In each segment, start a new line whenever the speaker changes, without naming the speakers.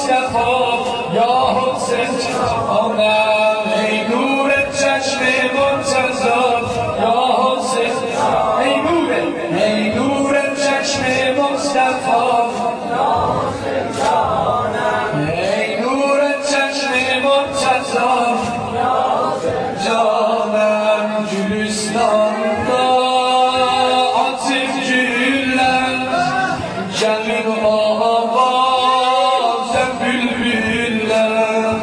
مصطفی یا حسین جانم ای نور چشم مرتضی یا حسین ای نور چشم مصطفی یا حسین جانم ای نور چشم مرتضی یا حسین جانم گلستان‌دا آتش güller gelin avazem bülbüller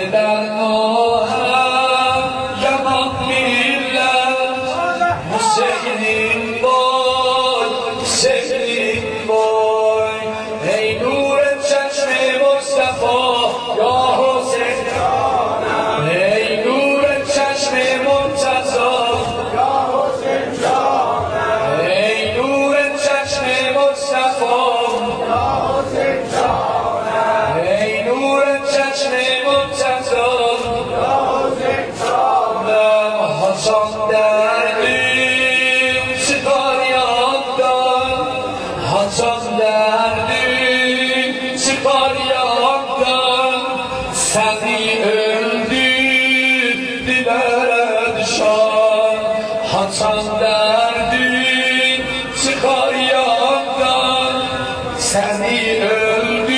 eder nohem yaman millet Hüseyin'in boy ey nur çeşme Mustafa ya Hüseyin canım ey nur çeşme Murtaza ya Hüseyin canım ey nur çeşme Mustafa ya Hüseyin canım ey nur çeşme Murtaza ya Hüseyin canım Hasan derdim çıkar yandan Hasan derdim çıkar yandan seni öldürdüler şan Hasan derdin çıkar yandan seni öldürdüler